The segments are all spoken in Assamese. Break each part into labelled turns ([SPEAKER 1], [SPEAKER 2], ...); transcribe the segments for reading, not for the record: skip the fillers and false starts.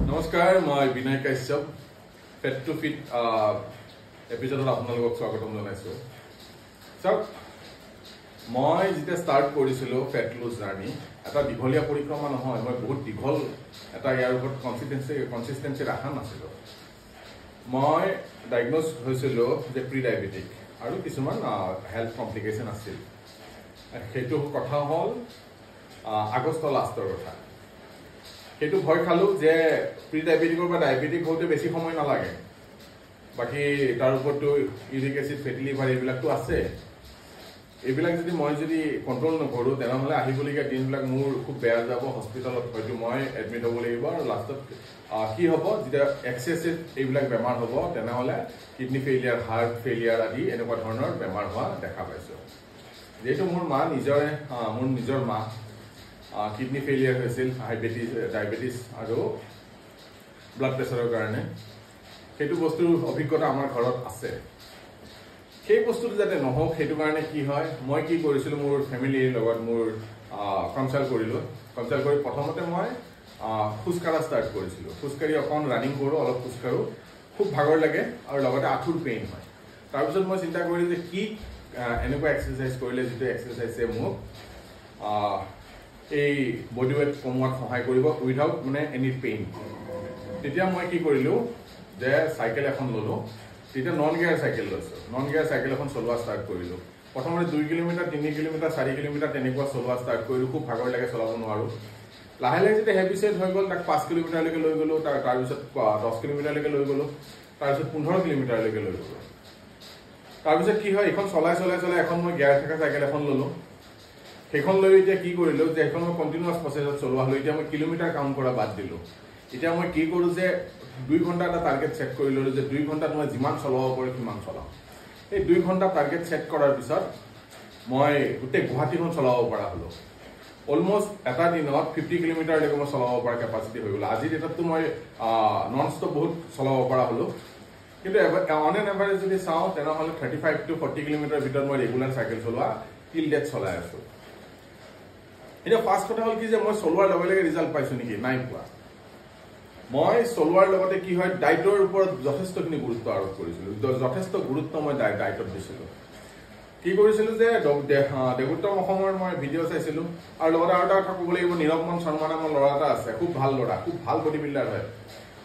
[SPEAKER 1] নমস্কাৰ মই বিনয় কাশ্যপ ফেট টু ফিট এপিসোডত আপোনালোকক স্বাগতম জনাইছো সব মই যেতিয়া ষ্টাৰ্ট কৰিছিলো ফেট লুজ জাৰ্নি এটা দীঘলীয়া পৰিক্ৰমা নহয় মই বহুত দীঘল এটা ইয়াৰ ওপৰত কনসিস্টেন্সি ৰাখা নাছিলো মই ডায়াগনোজ হৈছিলো যে প্ৰি ডায়াবেটিক আৰু কিছুমান হেলথ কমপ্লিকেশন আছিল সেইটো কথা হল আগষ্ট লাষ্টৰ কথা সেইটো ভয় খালো যে প্ৰি ডায়াবেটিকৰ বা ডায়াবেটিক হতে বেছি সময় নালাগে বাকি তাৰ ওপৰতো ইউৰিক এসিড ফেটি লিভাৰ এইবিলাকটো আছে এইবিলাক যদি মই যদি কন্ট্ৰোল নকৰো তেনেহলে আহিবলগীয়া দিনবিলাক মোৰ খুব বেয়া যাব হস্পিটালত হয়তো মই এডমিট হ'ব লাগিব আৰু লাষ্টত কি হ'ব যেতিয়া এক্সেসিভ এইবিলাক বেমাৰ হ'ব তেনেহলে কিডনি ফেইলিয়াৰ হাৰ্ট ফেইলিয়াৰ আদি এনেকুৱা ধৰণৰ বেমাৰ হোৱা দেখা পাইছো যেটো মোৰ নিজৰ মা কিডনি ফেইলিয়াৰ হৈছিল ডায়াবেটিস আৰু ব্লাড প্ৰেছাৰৰ কাৰণে সেইটো বস্তুৰ অভিজ্ঞতা আমাৰ ঘৰত আছে সেই বস্তুটো যাতে নহওক সেইটো কাৰণে কি হয় মই কি কৰিছিলো মোৰ ফ্যামিলিৰ লগত মোৰ কনসাল্ট কৰি প্ৰথমতে মই খুস্কাৰা ষ্টাৰ্ট কৰিছিলো খুস্কাৰি অকন ৰানিং কৰো অলপ খুস্কাৰো খুব ভাগৰ লাগে আৰু লগতে আঁঠুৰ পেইন হয় তাৰ পিছত মই চিন্তা কৰিলো যে কি এনেকুৱা এক্সাৰসাইজ কৰিলে যেটো এক্সাৰসাইজে মোক এই বডি ওয়েট কমোৱাত সহায় কৰিব উইদাউট মানে এনি পেইন তেতিয়া মই কি কৰিলো যে সাইকেল এখন ললো তেতিয়া নন গিয়াৰ সাইকেল লৈছো নন গিয়াৰ সাইকেল এখন চলোৱা ষ্টাৰ্ট কৰিলো প্ৰথমতে 2 কিলোমিটাৰ 3 কিলোমিটাৰ 4 কিলোমিটাৰ তেনেকুৱা চলোৱা ষ্টাৰ্ট কৰিলো খুব ভাগৰ লাগে চলাব নোৱাৰো লাহে লাহে যেতিয়া হেবিচেট হৈ গল তাক 5 কিলোমিটাৰ লৈকে লৈ গলো তাৰ পিছত 10 কিলোমিটাৰ লৈকে লৈ গলো তাৰ পিছত 15 কিলোমিটাৰ লৈকে লৈ গলো তাৰ পিছত কি হয় এখন চলাই এখন মই গিয়াৰ থকা সাইকেল এখন ললো সেইখন লৈ এতিয়া কি কৰিলো যে এখন মই কন্টিনিউয়াস প্ৰসেছত চলোৱা হলো এতিয়া মই কিলোমিটাৰ কাউন্ট কৰা বাদ দিলো এতিয়া মই কি কৰো যে 2 ঘন্টা এটা টাৰ্গেট সেট কৰি ললো যে 2 ঘন্টাত মই যিমান চলাব পাৰো কিমান চলাম এই 2 ঘন্টা টাৰ্গেট সেট কৰাৰ পিছত মই উতে গুৱাহাটীখন চলাব পৰা হলো অলমোস্ট এটা দিনত 50 কিলোমিটাৰ লৈকে মই চলাব পৰা কেপাসিটি হৈ গল আজি ডেটাটো মই নন ষ্টপ বহুত চলাব পৰা হলো কিন্তু অন এন এভাৰেজ যদি চাও তেনেহলে 35 টু 40 কিলোমিটাৰ ভিতৰত মই ৰেগুলাৰ সাইকেল চলোৱা টিল ডেট চলাই আছো এটা ফাৰ্স্ট কথা হল কি যে মই চলোৱাৰ লগে লগে ৰিজাল্ট পাইছো নেকি নাই পোৱা মই চলোৱাৰ লগতে কি হয় ডায়েটৰ ওপৰত যথেষ্টখিনি গুৰুত্ব আৰোপ কৰিছিলো যথেষ্ট গুৰুত্ব মই ডায়েটত দিছিলো কি কৰিছিলো যে দেগুত্তম অসমৰ মই ভিডিঅ চাইছিলো আৰু লগতে আৰু এটা কথা ক'ব লাগিব নিৰৱমন শৰ্মা নামৰ ল'ৰা এটা আছে খুব ভাল ল'ৰা খুব ভাল বডি বিল্ডাৰ হয়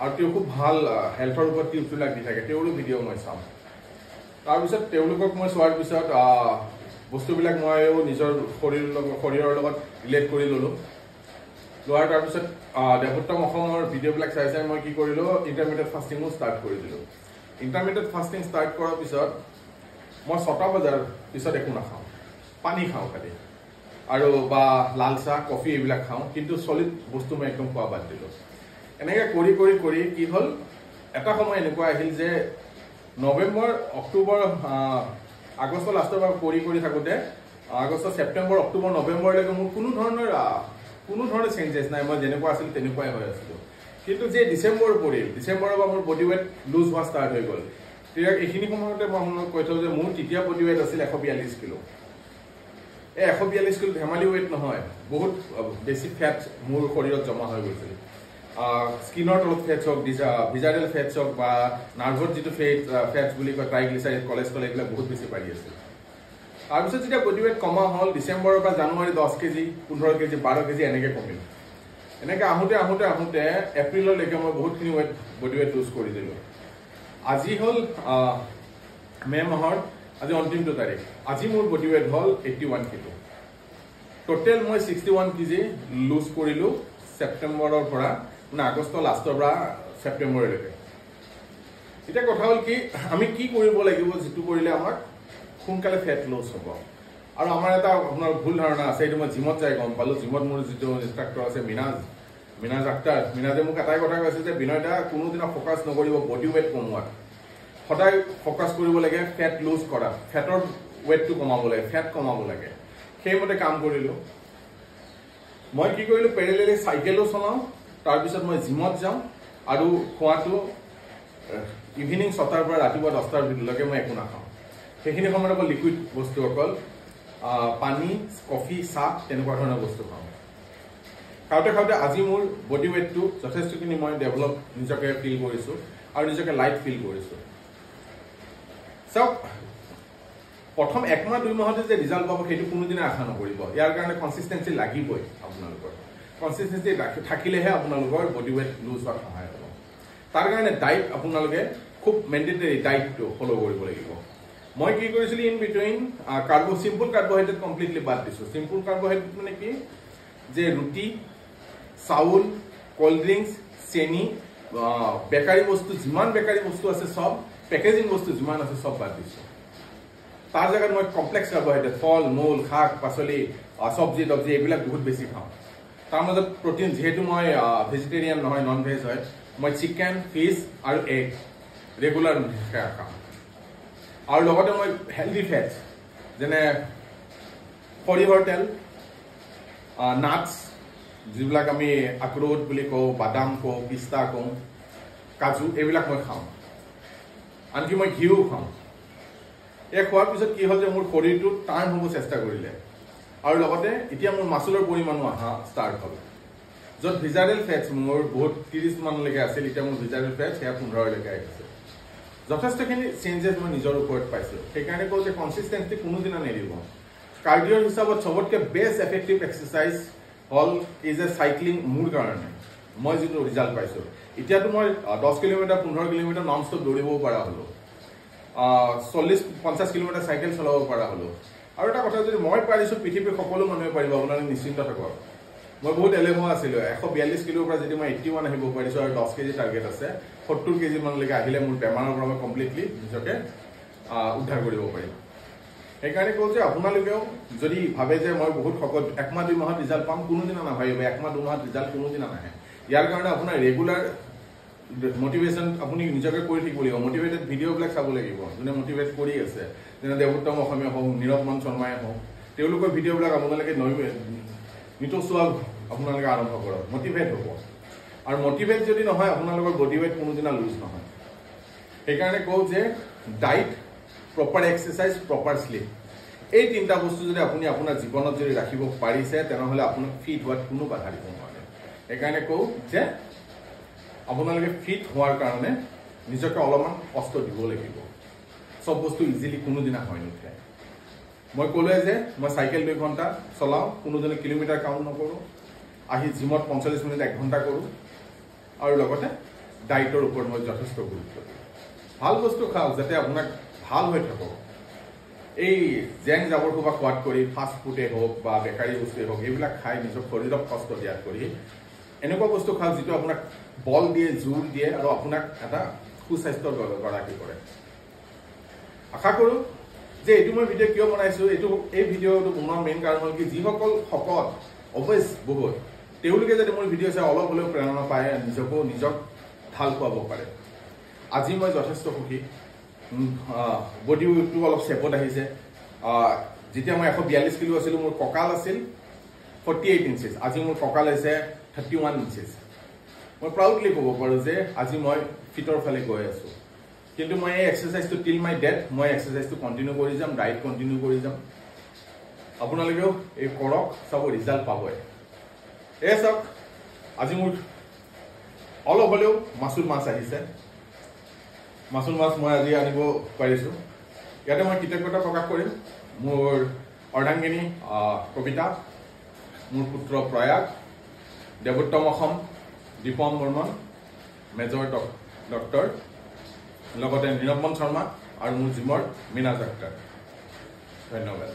[SPEAKER 1] আৰু তেওঁ খুব ভাল হেলথৰ ওপৰত টিপছবিলাক দি থাকে তেওঁৰো ভিডিঅ মই চাম তাৰ পিছত তেওঁলোকক মই চোৱাৰ পিছত বস্তুবিলাক মইও নিজৰ শৰীৰৰ লগত ৰিলেট কৰি ললো লোৱাৰ তাৰ পিছত দেগুত্তম অসমৰ ভিডিঅবিলাক চাই মই কি কৰিলো ইন্টাৰমিডিয়েট ফাস্টিংও ষ্টাৰ্ট কৰি দিলো ইন্টাৰমিডিয়েট ফাস্টিং ষ্টাৰ্ট কৰাৰ পিছত মই 6টা বজাৰ পিছত একো নাখাওঁ পানী খাওঁ খালি আৰু বা লাল চাহ কফি এইবিলাক খাওঁ কিন্তু সলিড বস্তু মই একদম খোৱা বাদ দিলো এনেকৈ কৰি কি হল এটা সময় এনেকুৱা আহিল যে নৱেম্বৰ অক্টোবৰ আগষ্ট লাষ্টৰ পৰা কৰি থাকোতে আগষ্ট সেপ্টেম্বৰ অক্টোবৰ নৱেম্বৰ লৈকে মোৰ কোনো ধৰণৰ চেঞ্জেছ নাই মই যেনেকুৱা আছিল তেনেকুৱাই হৈ আছিল কিন্তু যে ডিসেম্বৰ পৰিল ডিসেম্বৰৰ পৰা মোৰ বডি ওয়েট লুজ হোৱা ষ্টাৰ্ট হৈ গল তেতিয়া এইখিনি সময়তে মই কৈ থওঁ যে মোৰ তেতিয়া বডি ওয়েট আছিল 142 কিলো এই 142 কিলো ধেমালি ওয়েট নহয় বহুত বেছি ফেট মোৰ শৰীৰত জমা হৈ গৈছিল স্কিনৰ তলত ফেটছ হওক ভিজাৰেল ফেটছ হওক বা নাৰ্ভৰ যিটো ফেটছ বুলি কয় ট্ৰাইগ্লিচাইড কলেষ্ট্ৰল এইবিলাক বহুত বেছি বাঢ়ি আছিল তাৰপিছত যেতিয়া বডি ওয়েট কমা হল ডিসেম্বৰৰ পৰা জানুৱাৰী 10 কেজি 15 কেজি 12 কেজি এনেকৈ কমিল এনেকৈ আহোঁতে এপ্ৰিললৈকে মই বহুতখিনি বডি ওয়েট লুজ কৰি দিলো আজি হল মে মাহৰ আজি অন্তিমটো তাৰিখ আজি মোৰ বডি ওয়েট হল 81 কিলো টোটেল মই 61 কেজি লুজ কৰিলো সেপ্টেম্বৰৰ পৰা মানে আগষ্ট লাষ্টৰ পৰা সেপ্টেম্বৰলৈকে এটা কথা হল কি আমি কি কৰিব লাগিব যেটো কৰিলে আমাক সোনকালে ফেট লছ হ'ব আৰু আমাৰ এটা আপোনাৰ ভুল ধাৰণা আছে এইটো মই জিমত যাই গম পালো জিমত মোৰ যেটো ইনষ্ট্ৰাক্টৰ আছে মিনাজ আক্তাৰ মিনাজে মোক এটাই কথা কৈছে যে বিনয়দা কোনোদিনা ফোকাস নকৰিব বডি ওয়েট কমোৱাত সদায় ফোকাস কৰিব লাগে ফেট লুজ কৰা ফেটৰ ওয়েটটো কমাব লাগে ফেট কমাব লাগে সেইমতে কাম কৰিলো মই কি কৰিলো পেৰেলেলি সাইকেলো চলাও তাৰ পিছত মই জিমত যাওঁ আৰু খোৱাটো ইভিনিং 7টাৰ পৰা ৰাতিপুৱা 10টাৰ ভিতৰলৈকে মই একো নাখাওঁ সেইখিনি সময়ত অকল লিকুইড বস্তু অকল পানী কফি চাহ তেনেকুৱা ধৰণৰ বস্তু খাওঁ খাওঁতে খাওঁতে আজি মোৰ বডি ৱেটটো যথেষ্টখিনি মই ডেভেলপ নিজকে ফিল কৰিছোঁ আৰু নিজকে লাইট ফিল কৰিছোঁ চাওক প্ৰথম 1 মাহ 2 মাহতে যে ৰিজাল্ট পাব সেইটো কোনোদিনে আশা নকৰিব ইয়াৰ কাৰণে কনসিস্টেন্সি লাগিবই আপোনালোকৰ কনসিস্টেন্সি থাকিলেহে আপোনালোকৰ বডি ৱেট লুজ হোৱাত সহায় হ'ব তাৰ কাৰণে ডায়েট আপোনালোকে খুব মেণ্ডেটৰী ডায়েটটো ফলো কৰিব লাগিব মই কি কৰিছিলোঁ in between simple carbohydrate completely বাদ দিছোঁ সিম্পল কাৰ্বহাইড্ৰেট মানে কি যে ৰুটি চাউল কোল্ড ড্ৰিংকস চেনি বেকাৰী বস্তু যিমান বেকাৰী বস্তু আছে সব পেকেজিং বস্তু যিমান আছে সব বাদ দিছোঁ তাৰ জায়গাত মই কমপ্লেক্স কাৰ্বহাইড্ৰেট ফল মূল শাক পাচলি চব্জি তব্জি এইবিলাক বহুত বেছি খাওঁ তাৰ মাজত প্ৰটিন যেহেতু মই ভেজিটেৰিয়ান নহয় নন ভেজ হয় মই চিকেন ফিছ আৰু এগ ৰেগুলাৰ খাওঁ আৰু লগতে মই হেলদি ফেটছ যেনে সৰিয়হৰ তেল নাটছ যিবিলাক আমি আখৰোট বুলি কওঁ বাদাম কওঁ পিস্তা কওঁ কাজু এইবিলাক মই খাওঁ আনকি মই ঘিউ খাওঁ এই খোৱাৰ পিছত কি হ'ল যে মোৰ শৰীৰটো টাৰ্ণ হ'ব চেষ্টা কৰিলে আৰু লগতে এতিয়া মোৰ মাছলৰ পৰিমাণো অহা ষ্টাৰ্ট হ'ল য'ত ভিজাৰেল ফেটছ মোৰ বহুত 30 মানলৈকে আছিল এতিয়া মোৰ ভিজাৰেল ফেটছ সেয়া 15 লৈকে আহিছে যথেষ্টখিনি চেঞ্জেছ মই নিজৰ ওপৰত পাইছোঁ সেইকাৰণে কওঁ যে কনসিস্টেন্সি কোনোদিনা নেৰিব কাৰ্ডিঅ'ৰ হিচাপত চবতকৈ বেষ্ট এফেক্টিভ এক্সাৰচাইজ হ'ল ইজ এ চাইক্লিং মোৰ কাৰণে মই যিটো ৰিজাল্ট পাইছোঁ এতিয়াতো মই 10 কিলোমিটাৰ 15 কিলোমিটাৰ নন ষ্টপ দৌৰিব পৰা হ'লোঁ 40-50 কিলোমিটাৰ চাইকেল চলাব পৰা হ'লোঁ আৰু এটা কথা যদি মই পাৰিছোঁ পৃথিৱীৰ সকলো মানুহে পাৰিব আপোনালোকে নিশ্চিন্ত থাকক মই বহুত এলেহুৱা আছিলোঁ 142 কিলোৰ পৰা যদি মই 81 আহিব পাৰিছোঁ আৰু 10 কেজি টাৰ্গেট আছে 70 কেজি মানলৈকে আহিলে মোৰ বেমাৰৰ পৰা মই কমপ্লিটলি নিজকে উদ্ধাৰ কৰিব পাৰিম সেইকাৰণে কওঁ যে আপোনালোকেও যদি ভাবে যে মই বহুত শকত 1 মাহ 2 মাহত ৰিজাল্ট পাম কোনোদিনা নাভাবিব 1 মাহ 2 মাহত ৰিজাল্ট কোনোদিনা নাহে ইয়াৰ কাৰণে আপোনাৰ ৰেগুলাৰ মোটিভেশ্যন আপুনি নিজকে কৰি থাকিব লাগিব মোটিভেটেড ভিডিঅ'বিলাক চাব লাগিব যোনে মোটিভেট কৰি আছে যেনে দেৱোত্তম অসমীয়া হওক নীৰৱমন শৰ্মাই হওক তেওঁলোকৰ ভিডিঅ'বিলাক আপোনালোকে নিতৌ চোৱা আপোনালোকে আৰম্ভ কৰক মোটিভেট হ'ব আৰু মোটিভেট যদি নহয় আপোনালোকৰ বডি ৱেট কোনোদিনা লুজ নহয় সেইকাৰণে কওঁ যে diet proper exercise proper sleep এই তিনিটা বস্তু যদি আপুনি আপোনাৰ জীৱনত যদি ৰাখিব পাৰিছে তেনেহ'লে আপোনাক ফিট হোৱাত কোনো বাধা দিব নোৱাৰে সেইকাৰণে কওঁ যে আপোনালোকে ফিট হোৱাৰ কাৰণে নিজকে অলপমান কষ্ট দিব লাগিব সব বস্তু ইজিলি কোনোদিনা হয় নুঠে মই ক'লোৱে যে মই চাইকেল 2 ঘণ্টা চলাওঁ কোনোদিনে কিলোমিটাৰ কাউণ্ট নকৰোঁ আহি জিমত 45 মিনিট 1 ঘণ্টা কৰোঁ আৰু লগতে ডায়েটৰ ওপৰত মই যথেষ্ট গুৰুত্ব দিওঁ ভাল বস্তু খাওক যাতে আপোনাক ভাল হৈ থাকক এই জেং জাবৰ খোৱা খোৱাত কৰি ফাষ্ট ফুডে হওক বা বেকাৰী বস্তুৱে হওক এইবিলাক খাই নিজৰ শৰীৰক কষ্ট দিয়াত কৰি এনেকুৱা বস্তু খাওক যিটো আপোনাক বল দিয়ে জোৰ দিয়ে আৰু আপোনাক এটা সুস্বাস্থ্যৰ গৰাকী কৰে আশা কৰোঁ যে এইটো মই ভিডিঅ' কিয় বনাইছোঁ এই ভিডিঅ'টো বনোৱাৰ মেইন কাৰণ হ'ল কি যিসকল শকত অৱেজ বহুত তেওঁলোকে যদি মোৰ ভিডিঅ' চাই অলপ হ'লেও প্ৰেৰণা পায় নিজক ভাল খুৱাব পাৰে আজি মই যথেষ্ট সুখী বডি ৱেটটো অলপ চেপত আহিছে যেতিয়া মই 142 কিলো আছিলোঁ মোৰ কঁকাল আছিল 48 ইঞ্চেছ আজি মোৰ কঁকাল হৈছে 31 ইঞ্চেছ মই প্ৰাউডলি ক'ব পাৰোঁ যে আজি মই ফিটৰ ফালে গৈ আছোঁ কিন্তু মই এই এক্সাৰচাইজটো টিল মাই ডেথ মই এক্সাৰচাইজটো কণ্টিনিউ কৰি যাম ডায়েট কণ্টিনিউ কৰি যাম আপোনালোকেও এই কৰক চাব ৰিজাল্ট পাবই এই চাওক আজি মোৰ অলপ হ'লেও মাছুল মাছ আহিছে মাছুল মাছ মই আজি আনিব পাৰিছোঁ ইয়াতে মই কৃতজ্ঞতা প্ৰকাশ কৰিম মোৰ অৰ্ধাংগিনী কবিতা মোৰ পুত্ৰ প্ৰয়াগ দেৱোত্তম অসম দীপম বৰ্মন মেজৰ ডক্টৰ লগতে নীৰৱমন শৰ্মা আৰু মোৰ জিমৰ মীনা ডাক্তৰ ধন্যবাদ